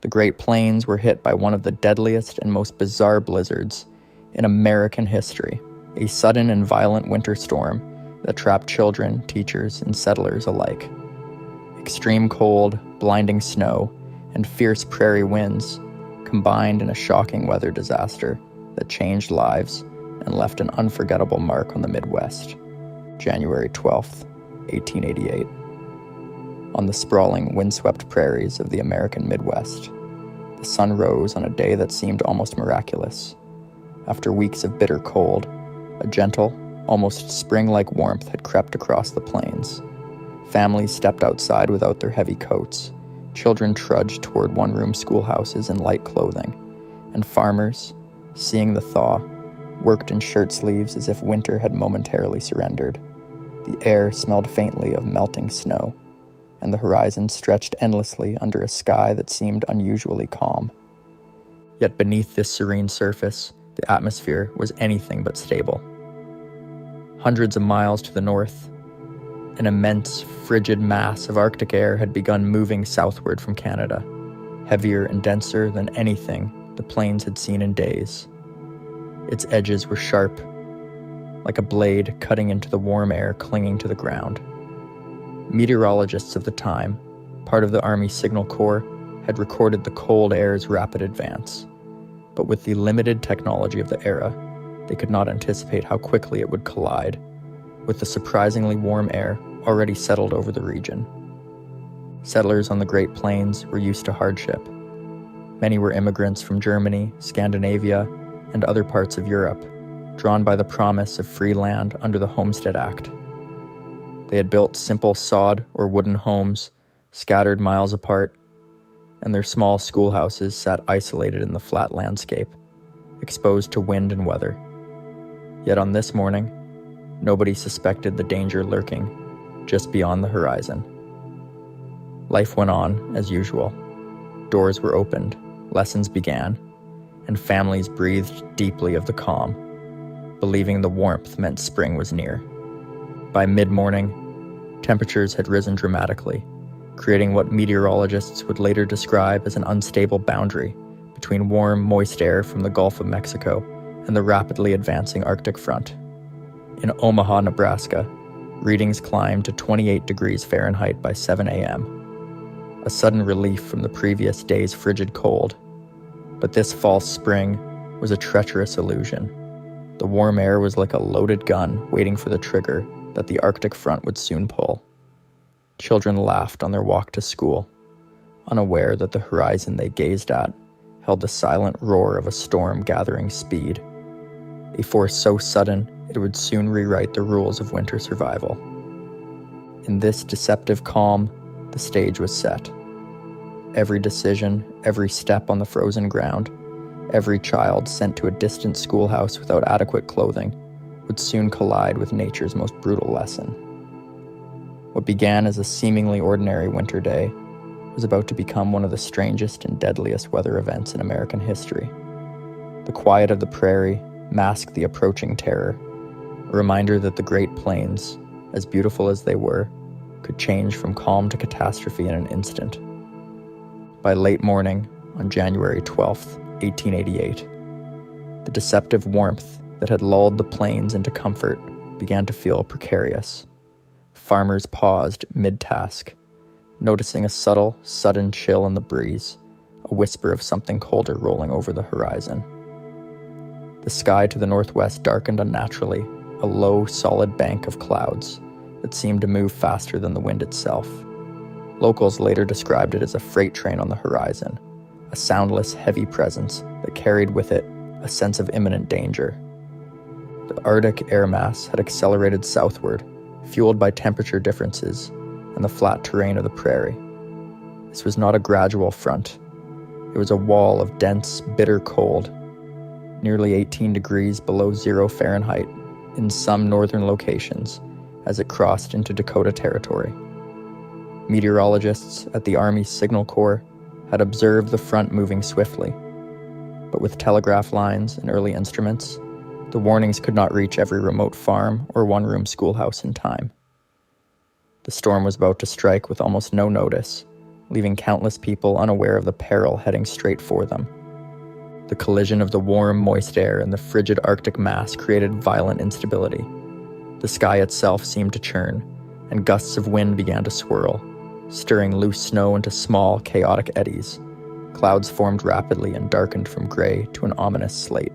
The Great Plains were hit by one of the deadliest and most bizarre blizzards in American history, a sudden and violent winter storm that trapped children, teachers, and settlers alike. Extreme cold, blinding snow, and fierce prairie winds combined in a shocking weather disaster that changed lives and left an unforgettable mark on the Midwest. January 12th, 1888. On the sprawling, windswept prairies of the American Midwest, the sun rose on a day that seemed almost miraculous. After weeks of bitter cold, a gentle, almost spring-like warmth had crept across the plains. Families stepped outside without their heavy coats. Children trudged toward one-room schoolhouses in light clothing, and farmers, seeing the thaw, worked in shirt sleeves as if winter had momentarily surrendered. The air smelled faintly of melting snow, and the horizon stretched endlessly under a sky that seemed unusually calm. Yet beneath this serene surface, the atmosphere was anything but stable. Hundreds of miles to the north, an immense, frigid mass of Arctic air had begun moving southward from Canada, heavier and denser than anything the plains had seen in days. Its edges were sharp, like a blade cutting into the warm air clinging to the ground. Meteorologists of the time, part of the Army Signal Corps, had recorded the cold air's rapid advance. But with the limited technology of the era, they could not anticipate how quickly it would collide with the surprisingly warm air already settled over the region. Settlers on the Great Plains were used to hardship. Many were immigrants from Germany, Scandinavia, and other parts of Europe, drawn by the promise of free land under the Homestead Act. They had built simple sod or wooden homes, scattered miles apart, and their small schoolhouses sat isolated in the flat landscape, exposed to wind and weather. Yet on this morning, nobody suspected the danger lurking just beyond the horizon. Life went on as usual. Doors were opened, lessons began, and families breathed deeply of the calm, believing the warmth meant spring was near. By mid-morning, temperatures had risen dramatically, creating what meteorologists would later describe as an unstable boundary between warm, moist air from the Gulf of Mexico and the rapidly advancing Arctic front. In Omaha, Nebraska, readings climbed to 28 degrees Fahrenheit by 7 a.m., a sudden relief from the previous day's frigid cold. But this false spring was a treacherous illusion. The warm air was like a loaded gun waiting for the trigger that the Arctic front would soon pull. Children laughed on their walk to school, unaware that the horizon they gazed at held the silent roar of a storm gathering speed, a force so sudden it would soon rewrite the rules of winter survival. In this deceptive calm, the stage was set. Every decision, every step on the frozen ground, every child sent to a distant schoolhouse without adequate clothing would soon collide with nature's most brutal lesson. What began as a seemingly ordinary winter day was about to become one of the strangest and deadliest weather events in American history. The quiet of the prairie masked the approaching terror, a reminder that the Great Plains, as beautiful as they were, could change from calm to catastrophe in an instant. By late morning, on January 12th, 1888, the deceptive warmth that had lulled the plains into comfort began to feel precarious. Farmers paused mid-task, noticing a subtle, sudden chill in the breeze, a whisper of something colder rolling over the horizon. The sky to the northwest darkened unnaturally, a low, solid bank of clouds that seemed to move faster than the wind itself. Locals later described it as a freight train on the horizon, a soundless, heavy presence that carried with it a sense of imminent danger. The Arctic air mass had accelerated southward, fueled by temperature differences and the flat terrain of the prairie. This was not a gradual front. It was a wall of dense, bitter cold, nearly 18 degrees below 0 Fahrenheit in some northern locations as it crossed into Dakota territory. Meteorologists at the Army Signal Corps had observed the front moving swiftly, but with telegraph lines and early instruments, the warnings could not reach every remote farm or one-room schoolhouse in time. The storm was about to strike with almost no notice, leaving countless people unaware of the peril heading straight for them. The collision of the warm, moist air and the frigid Arctic mass created violent instability. The sky itself seemed to churn, and gusts of wind began to swirl, stirring loose snow into small, chaotic eddies. Clouds formed rapidly and darkened from gray to an ominous slate,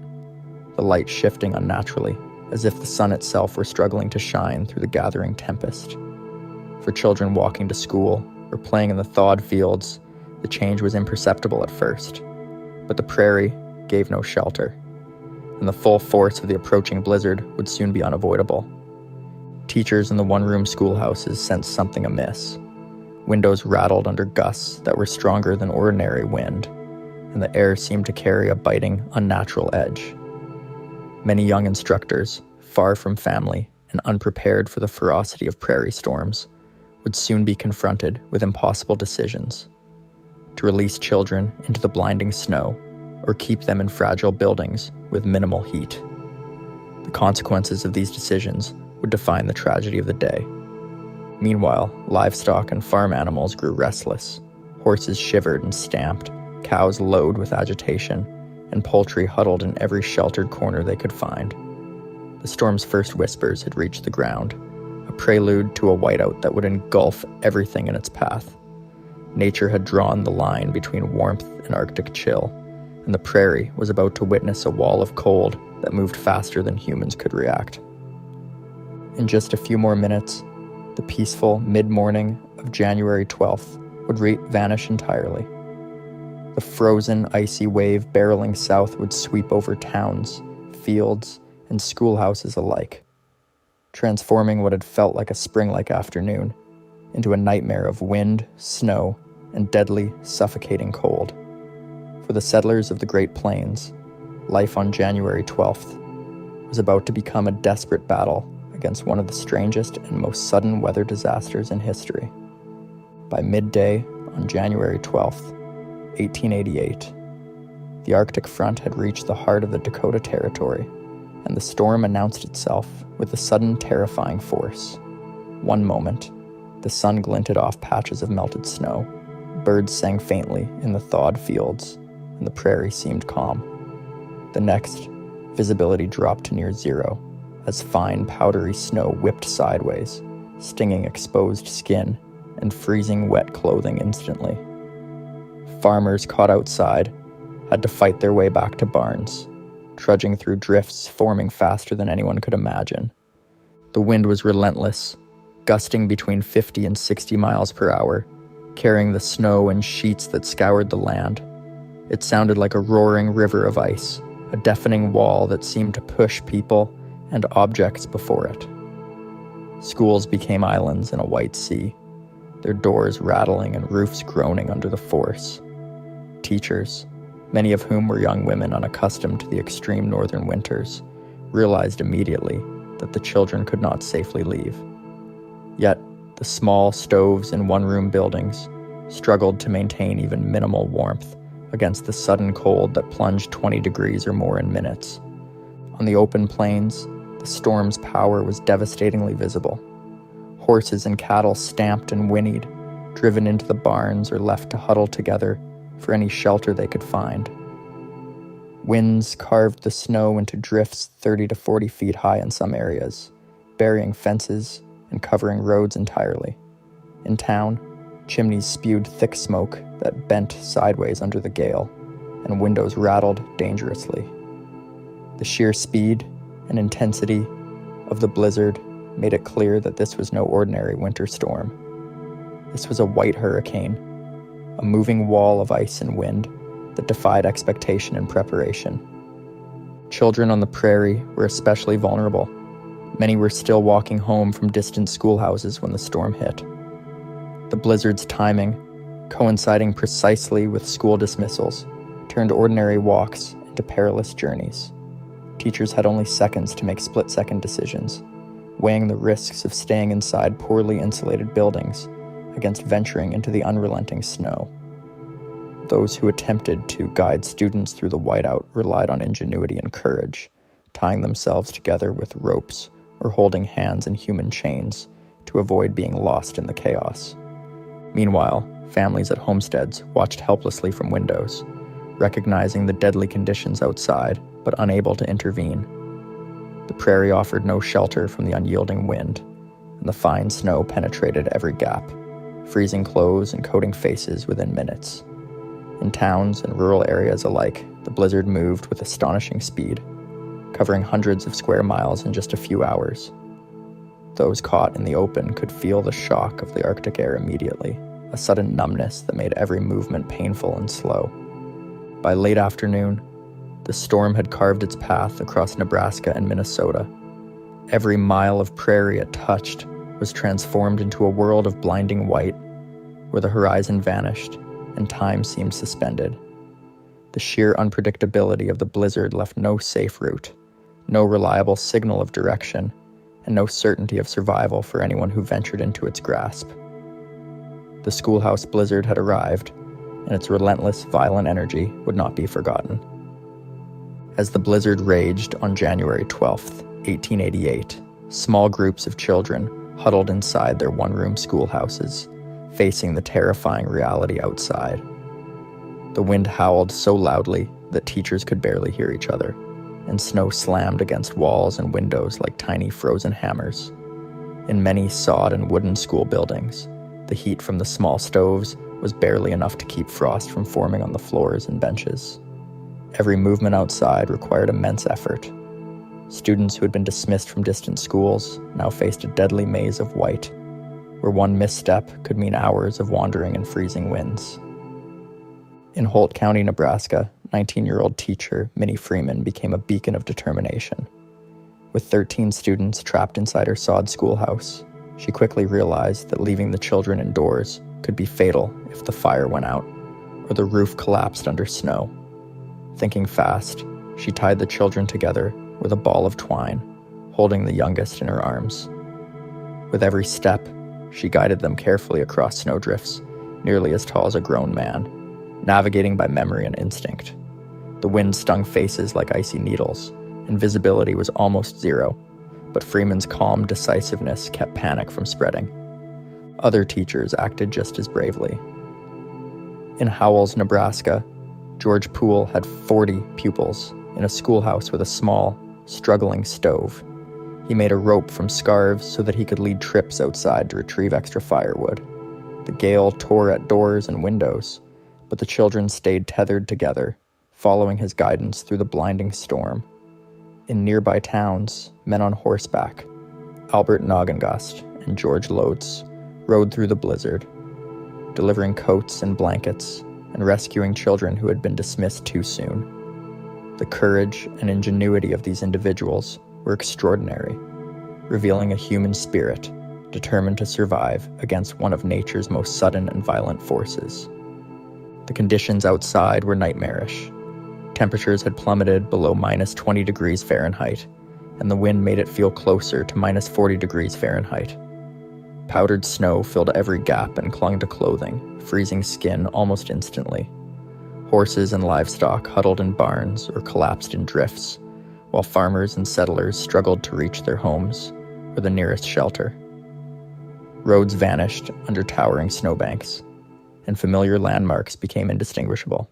the light shifting unnaturally, as if the sun itself were struggling to shine through the gathering tempest. For children walking to school or playing in the thawed fields, the change was imperceptible at first, but the prairie gave no shelter, and the full force of the approaching blizzard would soon be unavoidable. Teachers in the one-room schoolhouses sensed something amiss. Windows rattled under gusts that were stronger than ordinary wind, and the air seemed to carry a biting, unnatural edge. Many young instructors, far from family and unprepared for the ferocity of prairie storms, would soon be confronted with impossible decisions: to release children into the blinding snow or keep them in fragile buildings with minimal heat. The consequences of these decisions would define the tragedy of the day. Meanwhile, livestock and farm animals grew restless. Horses shivered and stamped, cows lowed with agitation, and poultry huddled in every sheltered corner they could find. The storm's first whispers had reached the ground, a prelude to a whiteout that would engulf everything in its path. Nature had drawn the line between warmth and Arctic chill, and the prairie was about to witness a wall of cold that moved faster than humans could react. In just a few more minutes, the peaceful mid-morning of January 12th would vanish entirely. The frozen, icy wave barreling south would sweep over towns, fields, and schoolhouses alike, transforming what had felt like a spring-like afternoon into a nightmare of wind, snow, and deadly, suffocating cold. For the settlers of the Great Plains, life on January 12th was about to become a desperate battle against one of the strangest and most sudden weather disasters in history. By midday on January 12th, 1888, the Arctic front had reached the heart of the Dakota Territory, and the storm announced itself with a sudden terrifying force. One moment, the sun glinted off patches of melted snow, birds sang faintly in the thawed fields, and the prairie seemed calm. The next, visibility dropped to near zero, as fine, powdery snow whipped sideways, stinging exposed skin and freezing wet clothing instantly. Farmers caught outside had to fight their way back to barns, trudging through drifts forming faster than anyone could imagine. The wind was relentless, gusting between 50 and 60 miles per hour, carrying the snow in sheets that scoured the land. It sounded like a roaring river of ice, a deafening wall that seemed to push people and objects before it. Schools became islands in a white sea, their doors rattling and roofs groaning under the force. Teachers, many of whom were young women unaccustomed to the extreme northern winters, realized immediately that the children could not safely leave. Yet, the small stoves in one-room buildings struggled to maintain even minimal warmth against the sudden cold that plunged 20 degrees or more in minutes. On the open plains, the storm's power was devastatingly visible. Horses and cattle stamped and whinnied, driven into the barns or left to huddle together for any shelter they could find. Winds carved the snow into drifts 30 to 40 feet high in some areas, burying fences and covering roads entirely. In town, chimneys spewed thick smoke that bent sideways under the gale, and windows rattled dangerously. The sheer speed and intensity of the blizzard made it clear that this was no ordinary winter storm. This was a white hurricane, a moving wall of ice and wind that defied expectation and preparation. Children on the prairie were especially vulnerable. Many were still walking home from distant schoolhouses when the storm hit. The blizzard's timing, coinciding precisely with school dismissals, turned ordinary walks into perilous journeys. Teachers had only seconds to make split-second decisions, weighing the risks of staying inside poorly insulated buildings against venturing into the unrelenting snow. Those who attempted to guide students through the whiteout relied on ingenuity and courage, tying themselves together with ropes or holding hands in human chains to avoid being lost in the chaos. Meanwhile, families at homesteads watched helplessly from windows, recognizing the deadly conditions outside, but unable to intervene. The prairie offered no shelter from the unyielding wind, and the fine snow penetrated every gap, freezing clothes and coating faces within minutes. In towns and rural areas alike, the blizzard moved with astonishing speed, covering hundreds of square miles in just a few hours. Those caught in the open could feel the shock of the Arctic air immediately, a sudden numbness that made every movement painful and slow. By late afternoon, the storm had carved its path across Nebraska and Minnesota. Every mile of prairie it touched was transformed into a world of blinding white, where the horizon vanished and time seemed suspended. The sheer unpredictability of the blizzard left no safe route, no reliable signal of direction, and no certainty of survival for anyone who ventured into its grasp. The Schoolhouse Blizzard had arrived, and its relentless, violent energy would not be forgotten. As the blizzard raged on January 12th, 1888, small groups of children huddled inside their one-room schoolhouses, facing the terrifying reality outside. The wind howled so loudly that teachers could barely hear each other, and snow slammed against walls and windows like tiny frozen hammers. In many sod and wooden school buildings, the heat from the small stoves was barely enough to keep frost from forming on the floors and benches. Every movement outside required immense effort. Students who had been dismissed from distant schools now faced a deadly maze of white, where one misstep could mean hours of wandering in freezing winds. In Holt County, Nebraska, 19-year-old teacher Minnie Freeman became a beacon of determination. With 13 students trapped inside her sod schoolhouse, she quickly realized that leaving the children indoors could be fatal if the fire went out or the roof collapsed under snow. Thinking fast, she tied the children together with a ball of twine, holding the youngest in her arms. With every step, she guided them carefully across snowdrifts, nearly as tall as a grown man, navigating by memory and instinct. The wind stung faces like icy needles, and visibility was almost zero, but Freeman's calm decisiveness kept panic from spreading. Other teachers acted just as bravely. In Howells, Nebraska, George Poole had 40 pupils in a schoolhouse with a small, struggling stove. He made a rope from scarves so that he could lead trips outside to retrieve extra firewood. The gale tore at doors and windows, but the children stayed tethered together, following his guidance through the blinding storm. In nearby towns, men on horseback, Albert Noggengust and George Loads, rode through the blizzard, delivering coats and blankets and rescuing children who had been dismissed too soon. The courage and ingenuity of these individuals were extraordinary, revealing a human spirit determined to survive against one of nature's most sudden and violent forces. The conditions outside were nightmarish. Temperatures had plummeted below minus 20 degrees Fahrenheit, and the wind made it feel closer to minus 40 degrees Fahrenheit. Powdered snow filled every gap and clung to clothing, freezing skin almost instantly. Horses and livestock huddled in barns or collapsed in drifts, while farmers and settlers struggled to reach their homes or the nearest shelter. Roads vanished under towering snowbanks, and familiar landmarks became indistinguishable.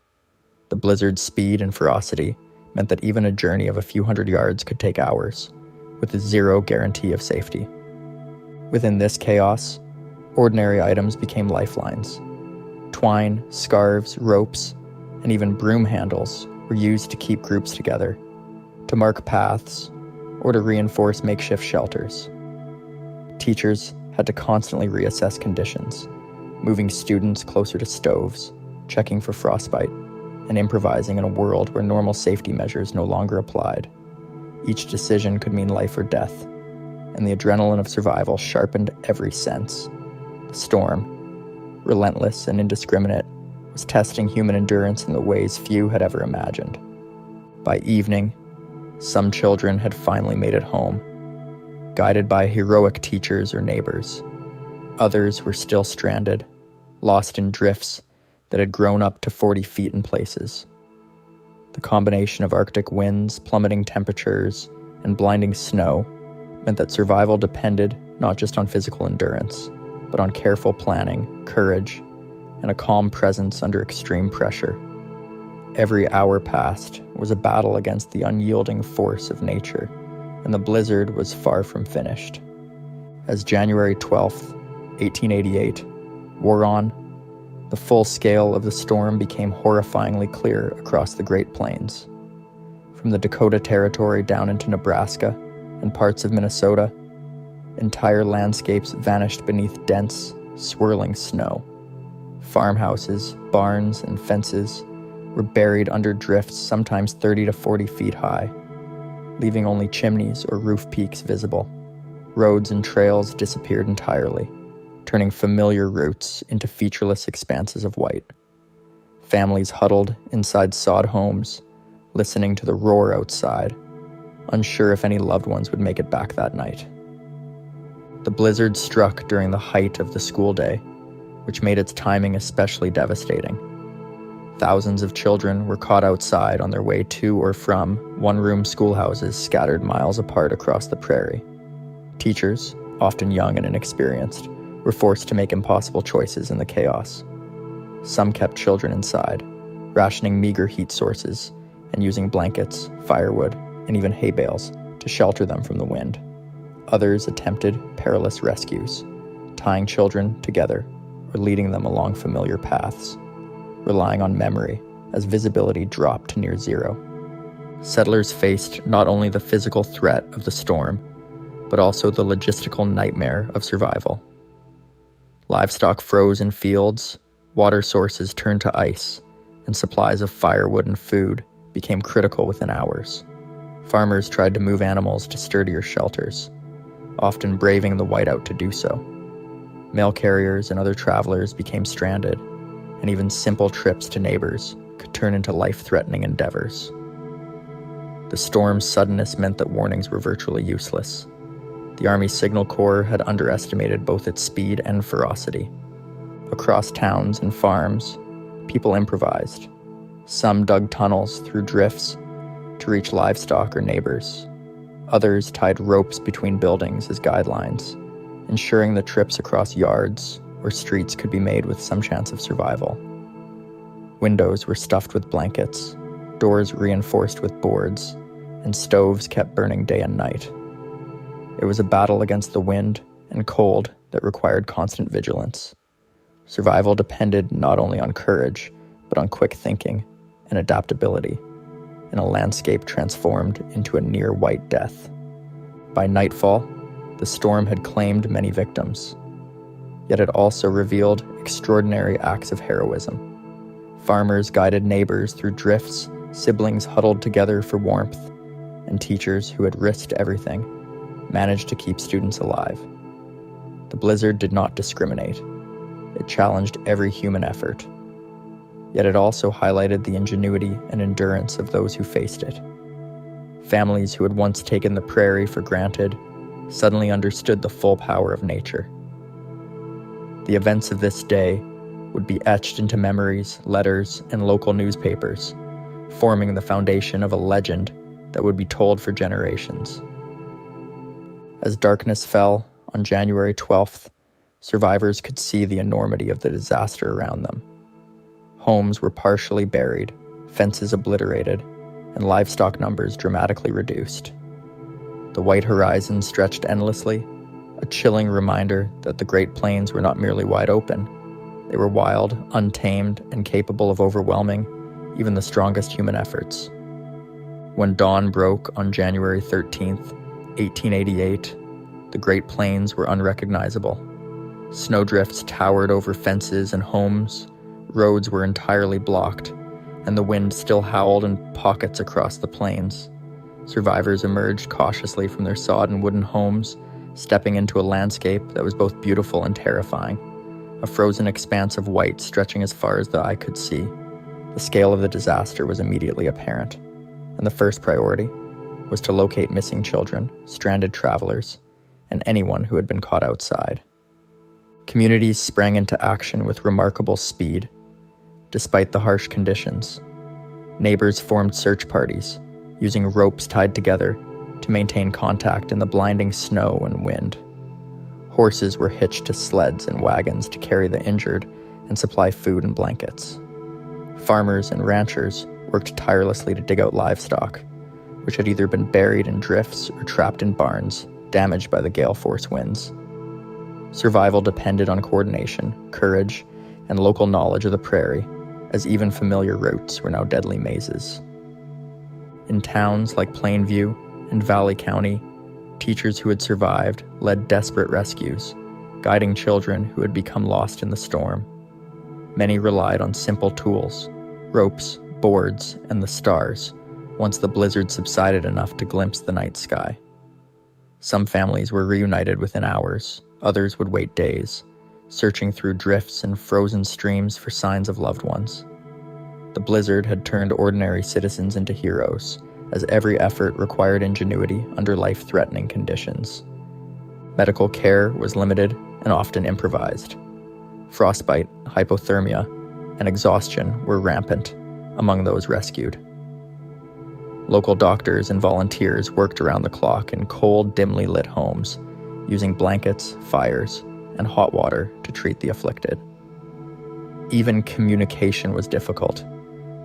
The blizzard's speed and ferocity meant that even a journey of a few hundred yards could take hours, with zero guarantee of safety. Within this chaos, ordinary items became lifelines. Twine, scarves, ropes, and even broom handles were used to keep groups together, to mark paths, or to reinforce makeshift shelters. Teachers had to constantly reassess conditions, moving students closer to stoves, checking for frostbite, and improvising in a world where normal safety measures no longer applied. Each decision could mean life or death, and the adrenaline of survival sharpened every sense. The storm, relentless and indiscriminate, was testing human endurance in the ways few had ever imagined. By evening, some children had finally made it home, guided by heroic teachers or neighbors. Others were still stranded, lost in drifts that had grown up to 40 feet in places. The combination of Arctic winds, plummeting temperatures, and blinding snow meant that survival depended not just on physical endurance, but on careful planning, courage, and a calm presence under extreme pressure. Every hour passed was a battle against the unyielding force of nature, and the blizzard was far from finished. As January 12th, 1888, wore on, the full scale of the storm became horrifyingly clear across the Great Plains. From the Dakota Territory down into Nebraska and parts of Minnesota, entire landscapes vanished beneath dense, swirling snow. Farmhouses, barns, and fences were buried under drifts sometimes 30 to 40 feet high, leaving only chimneys or roof peaks visible. Roads and trails disappeared entirely, turning familiar routes into featureless expanses of white. Families huddled inside sod homes, listening to the roar outside, unsure if any loved ones would make it back that night. The blizzard struck during the height of the school day, which made its timing especially devastating. Thousands of children were caught outside on their way to or from one-room schoolhouses scattered miles apart across the prairie. Teachers, often young and inexperienced, were forced to make impossible choices in the chaos. Some kept children inside, rationing meager heat sources and using blankets, firewood, and even hay bales to shelter them from the wind. Others attempted perilous rescues, tying children together or leading them along familiar paths, relying on memory as visibility dropped to near zero. Settlers faced not only the physical threat of the storm, but also the logistical nightmare of survival. Livestock froze in fields, water sources turned to ice, and supplies of firewood and food became critical within hours. Farmers tried to move animals to sturdier shelters, often braving the whiteout to do so. Mail carriers and other travelers became stranded, and even simple trips to neighbors could turn into life-threatening endeavors. The storm's suddenness meant that warnings were virtually useless. The Army Signal Corps had underestimated both its speed and ferocity. Across towns and farms, people improvised. Some dug tunnels through drifts to reach livestock or neighbors. Others tied ropes between buildings as guidelines, ensuring that trips across yards or streets could be made with some chance of survival. Windows were stuffed with blankets, doors reinforced with boards, and stoves kept burning day and night. It was a battle against the wind and cold that required constant vigilance. Survival depended not only on courage, but on quick thinking and adaptability in a landscape transformed into a near-white death. By nightfall, the storm had claimed many victims, yet it also revealed extraordinary acts of heroism. Farmers guided neighbors through drifts, siblings huddled together for warmth, and teachers who had risked everything managed to keep students alive. The blizzard did not discriminate. It challenged every human effort. Yet it also highlighted the ingenuity and endurance of those who faced it. Families who had once taken the prairie for granted suddenly understood the full power of nature. The events of this day would be etched into memories, letters, and local newspapers, forming the foundation of a legend that would be told for generations. As darkness fell on January 12th, survivors could see the enormity of the disaster around them. Homes were partially buried, fences obliterated, and livestock numbers dramatically reduced. The white horizon stretched endlessly, a chilling reminder that the Great Plains were not merely wide open. They were wild, untamed, and capable of overwhelming even the strongest human efforts. When dawn broke on January 13th, 1888, the Great Plains were unrecognizable. Snowdrifts towered over fences and homes, roads were entirely blocked, and the wind still howled in pockets across the plains. Survivors emerged cautiously from their sodden wooden homes, stepping into a landscape that was both beautiful and terrifying, a frozen expanse of white stretching as far as the eye could see. The scale of the disaster was immediately apparent, and the first priority was to locate missing children, stranded travelers, and anyone who had been caught outside. Communities sprang into action with remarkable speed. Despite the harsh conditions, neighbors formed search parties, using ropes tied together to maintain contact in the blinding snow and wind. Horses were hitched to sleds and wagons to carry the injured, and supply food and blankets. Farmers and ranchers worked tirelessly to dig out livestock, which had either been buried in drifts or trapped in barns, damaged by the gale force winds. Survival depended on coordination, courage, and local knowledge of the prairie, as even familiar routes were now deadly mazes. In towns like Plainview and Valley County, teachers who had survived led desperate rescues, guiding children who had become lost in the storm. Many relied on simple tools, ropes, boards, and the stars, once the blizzard subsided enough to glimpse the night sky. Some families were reunited within hours, others would wait days, searching through drifts and frozen streams for signs of loved ones. The blizzard had turned ordinary citizens into heroes, as every effort required ingenuity under life-threatening conditions. Medical care was limited and often improvised. Frostbite, hypothermia, and exhaustion were rampant among those rescued. Local doctors and volunteers worked around the clock in cold, dimly lit homes, using blankets, fires, and hot water to treat the afflicted. Even communication was difficult.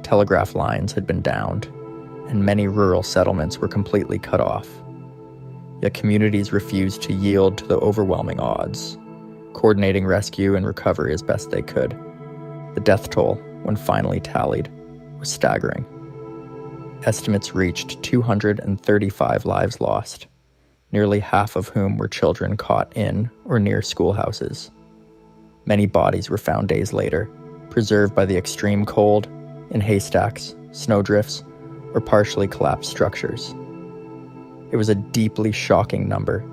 Telegraph lines had been downed, and many rural settlements were completely cut off. Yet communities refused to yield to the overwhelming odds, coordinating rescue and recovery as best they could. The death toll, when finally tallied, was staggering. Estimates reached 235 lives lost, nearly half of whom were children caught in or near schoolhouses. Many bodies were found days later, preserved by the extreme cold, in haystacks, snowdrifts, or partially collapsed structures. It was a deeply shocking number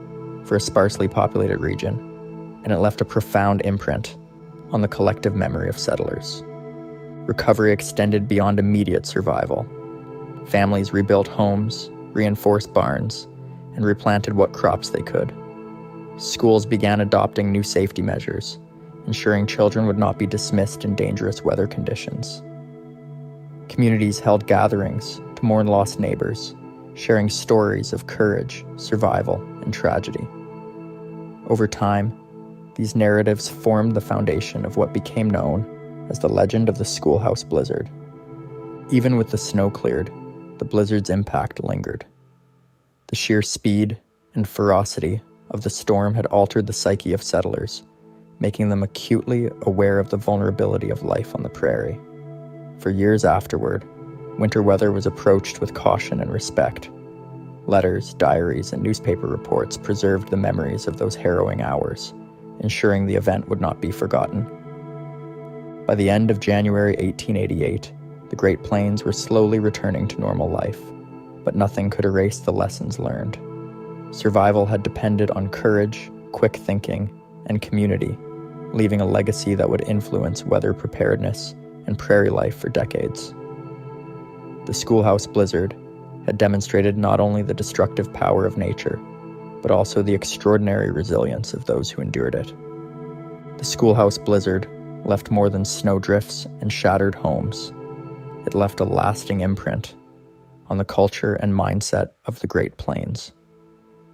for a sparsely populated region, and it left a profound imprint on the collective memory of settlers. Recovery extended beyond immediate survival. Families rebuilt homes, reinforced barns, and replanted what crops they could. Schools began adopting new safety measures, ensuring children would not be dismissed in dangerous weather conditions. Communities held gatherings to mourn lost neighbors, sharing stories of courage, survival, and tragedy. Over time, these narratives formed the foundation of what became known as the legend of the Schoolhouse Blizzard. Even with the snow cleared, the blizzard's impact lingered. The sheer speed and ferocity of the storm had altered the psyche of settlers, making them acutely aware of the vulnerability of life on the prairie. For years afterward, winter weather was approached with caution and respect. Letters, diaries, and newspaper reports preserved the memories of those harrowing hours, ensuring the event would not be forgotten. By the end of January 1888, the Great Plains were slowly returning to normal life, but nothing could erase the lessons learned. Survival had depended on courage, quick thinking, and community, leaving a legacy that would influence weather preparedness and prairie life for decades. The Schoolhouse Blizzard had demonstrated not only the destructive power of nature, but also the extraordinary resilience of those who endured it. The Schoolhouse Blizzard left more than snowdrifts and shattered homes. It left a lasting imprint on the culture and mindset of the Great Plains.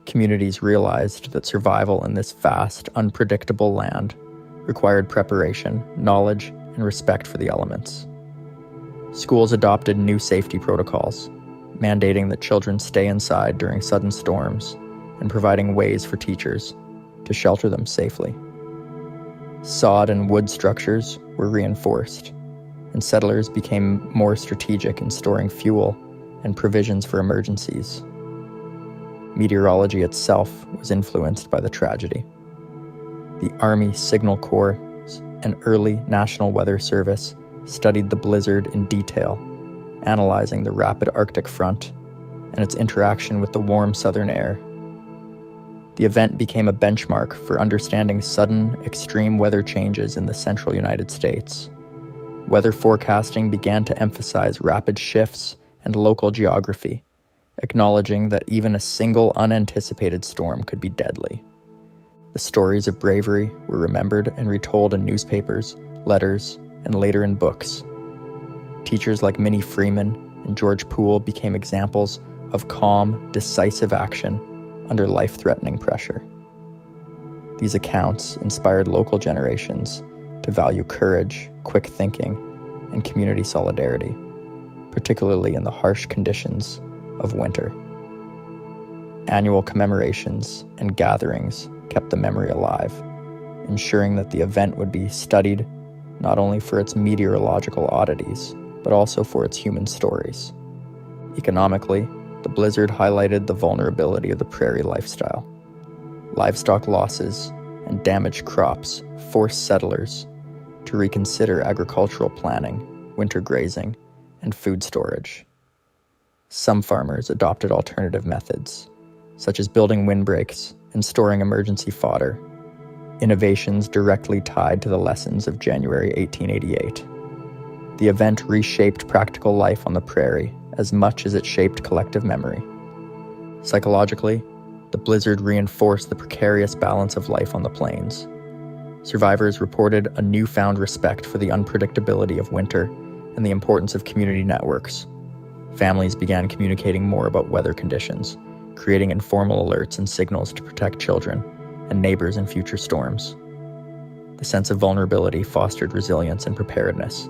Communities realized that survival in this vast, unpredictable land required preparation, knowledge, and respect for the elements. Schools adopted new safety protocols, mandating that children stay inside during sudden storms and providing ways for teachers to shelter them safely. Sod and wood structures were reinforced, and settlers became more strategic in storing fuel and provisions for emergencies. Meteorology itself was influenced by the tragedy. The Army Signal Corps and early National Weather Service studied the blizzard in detail, analyzing the rapid Arctic front and its interaction with the warm southern air. The event became a benchmark for understanding sudden, extreme weather changes in the central United States. Weather forecasting began to emphasize rapid shifts and local geography, acknowledging that even a single unanticipated storm could be deadly. The stories of bravery were remembered and retold in newspapers, letters, and later in books. Teachers like Minnie Freeman and George Poole became examples of calm, decisive action under life-threatening pressure. These accounts inspired local generations to value courage, quick thinking, and community solidarity, particularly in the harsh conditions of winter. Annual commemorations and gatherings kept the memory alive, ensuring that the event would be studied not only for its meteorological oddities, but also for its human stories. Economically, the blizzard highlighted the vulnerability of the prairie lifestyle. Livestock losses and damaged crops forced settlers to reconsider agricultural planning, winter grazing, and food storage. Some farmers adopted alternative methods, such as building windbreaks and storing emergency fodder, innovations directly tied to the lessons of January 1888. The event reshaped practical life on the prairie as much as it shaped collective memory. Psychologically, the blizzard reinforced the precarious balance of life on the plains. Survivors reported a newfound respect for the unpredictability of winter and the importance of community networks. Families began communicating more about weather conditions, creating informal alerts and signals to protect children and neighbors in future storms. The sense of vulnerability fostered resilience and preparedness,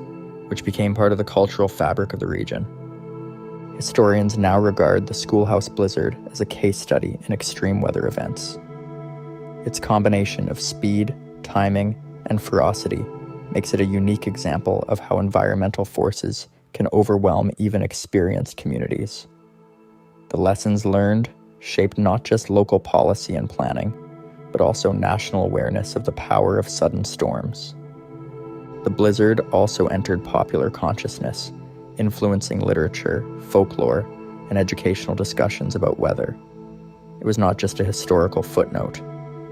which became part of the cultural fabric of the region. Historians now regard the Schoolhouse Blizzard as a case study in extreme weather events. Its combination of speed, timing, and ferocity makes it a unique example of how environmental forces can overwhelm even experienced communities. The lessons learned shaped not just local policy and planning, but also national awareness of the power of sudden storms. The blizzard also entered popular consciousness, influencing literature, folklore, and educational discussions about weather. It was not just a historical footnote.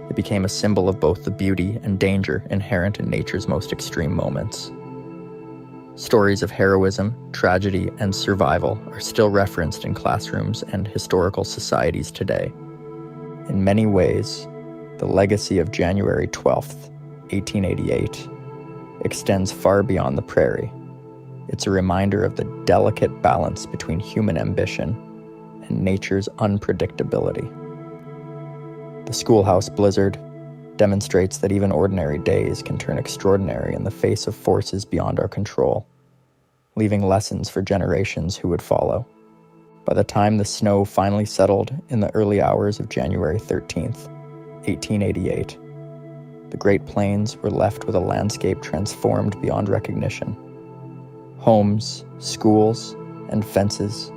It became a symbol of both the beauty and danger inherent in nature's most extreme moments. Stories of heroism, tragedy, and survival are still referenced in classrooms and historical societies today. In many ways, the legacy of January 12th, 1888, extends far beyond the prairie. It's a reminder of the delicate balance between human ambition and nature's unpredictability. The Schoolhouse Blizzard demonstrates that even ordinary days can turn extraordinary in the face of forces beyond our control, leaving lessons for generations who would follow. By the time the snow finally settled in the early hours of January 13th, 1888, the Great Plains were left with a landscape transformed beyond recognition. Homes, schools, and fences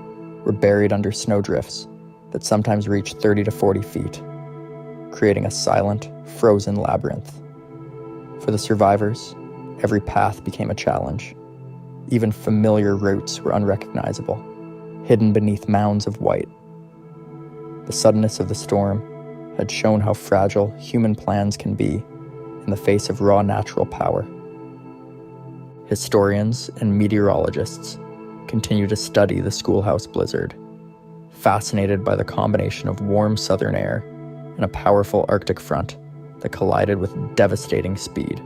were buried under snowdrifts that sometimes reached 30 to 40 feet, creating a silent, frozen labyrinth. For the survivors, every path became a challenge. Even familiar routes were unrecognizable, hidden beneath mounds of white. The suddenness of the storm had shown how fragile human plans can be in the face of raw natural power. Historians and meteorologists continue to study the Schoolhouse Blizzard, fascinated by the combination of warm southern air and a powerful Arctic front that collided with devastating speed.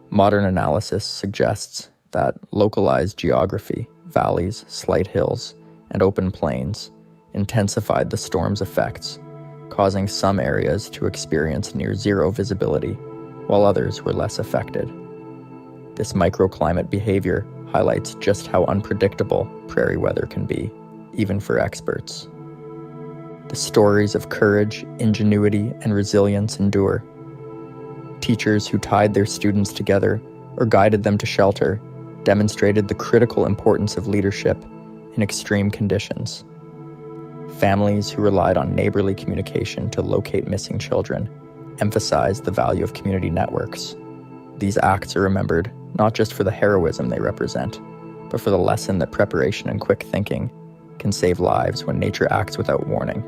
Modern analysis suggests that localized geography, valleys, slight hills, and open plains intensified the storm's effects, causing some areas to experience near zero visibility, while others were less affected. This microclimate behavior highlights just how unpredictable prairie weather can be, even for experts. The stories of courage, ingenuity, and resilience endure. Teachers who tied their students together or guided them to shelter demonstrated the critical importance of leadership in extreme conditions. Families who relied on neighborly communication to locate missing children emphasized the value of community networks. These acts are remembered not just for the heroism they represent, but for the lesson that preparation and quick thinking can save lives when nature acts without warning.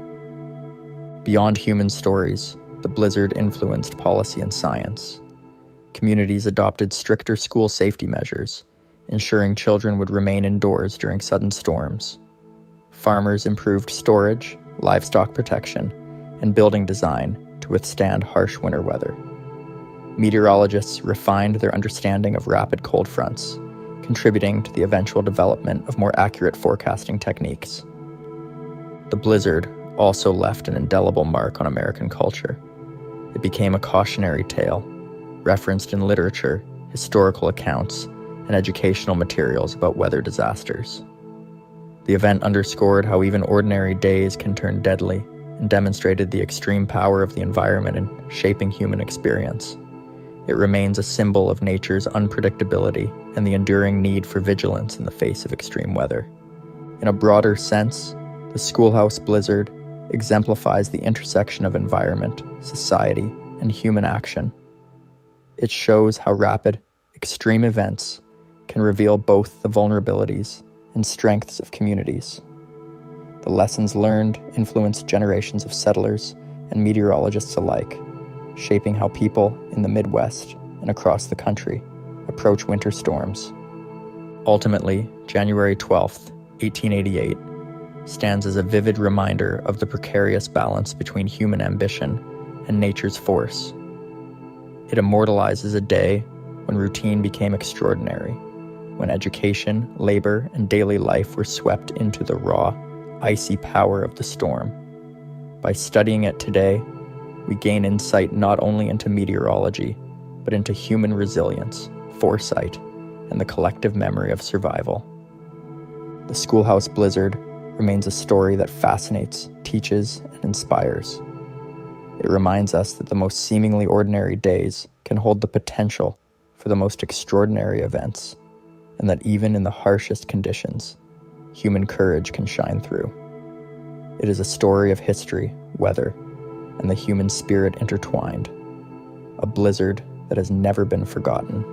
Beyond human stories, the blizzard influenced policy and science. Communities adopted stricter school safety measures, ensuring children would remain indoors during sudden storms. Farmers improved storage, livestock protection, and building design to withstand harsh winter weather. Meteorologists refined their understanding of rapid cold fronts, contributing to the eventual development of more accurate forecasting techniques. The blizzard also left an indelible mark on American culture. It became a cautionary tale, referenced in literature, historical accounts, and educational materials about weather disasters. The event underscored how even ordinary days can turn deadly and demonstrated the extreme power of the environment in shaping human experience. It remains a symbol of nature's unpredictability and the enduring need for vigilance in the face of extreme weather. In a broader sense, the Schoolhouse Blizzard exemplifies the intersection of environment, society, and human action. It shows how rapid, extreme events can reveal both the vulnerabilities and strengths of communities. The lessons learned influenced generations of settlers and meteorologists alike, shaping how people in the Midwest and across the country approach winter storms. Ultimately, January 12th, 1888, stands as a vivid reminder of the precarious balance between human ambition and nature's force. It immortalizes a day when routine became extraordinary, when education, labor, and daily life were swept into the raw, icy power of the storm. By studying it today, we gain insight not only into meteorology, but into human resilience, foresight, and the collective memory of survival. The Schoolhouse Blizzard remains a story that fascinates, teaches, and inspires. It reminds us that the most seemingly ordinary days can hold the potential for the most extraordinary events, and that even in the harshest conditions, human courage can shine through. It is a story of history, weather, and the human spirit intertwined, a blizzard that has never been forgotten.